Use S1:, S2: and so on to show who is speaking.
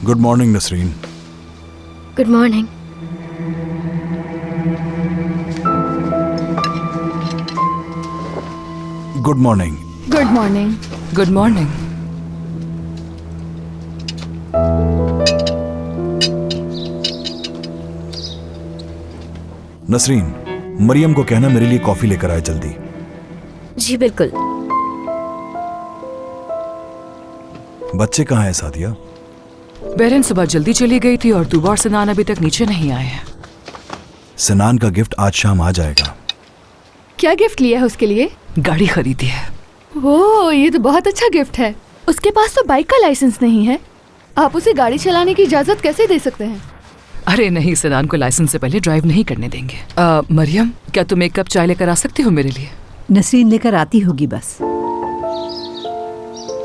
S1: Good morning Nasreen.
S2: Good morning.
S1: Good morning.
S3: Good morning.
S4: Good morning.
S1: Nasreen, Mariam को कहना मेरे लिए कॉफी लेकर आए जल्दी।
S2: जी बिल्कुल।
S1: बच्चे कहाँ हैं सादिया?
S4: बेरन सुबह जल्दी चली गई थी और दुबा और सनान अभी तक नीचे नहीं आए हैं।
S1: सनान का गिफ्ट आज शाम आ जाएगा।
S3: क्या गिफ्ट लिया है उसके लिए?
S4: गाड़ी खरीदी है।
S3: ओह, ये तो बहुत अच्छा गिफ्ट है। उसके पास तो बाइक का लाइसेंस नहीं है। आप उसे गाड़ी चलाने की इजाजत कैसे दे सकते हैं?
S4: अरे नहीं, सनान को लाइसेंस से पहले ड्राइव नहीं करने देंगे। मरियम, क्या तुम एक कप चाय लेकर आ सकती हो मेरे लिए?
S5: नसरीन लेकर आती होगी बस।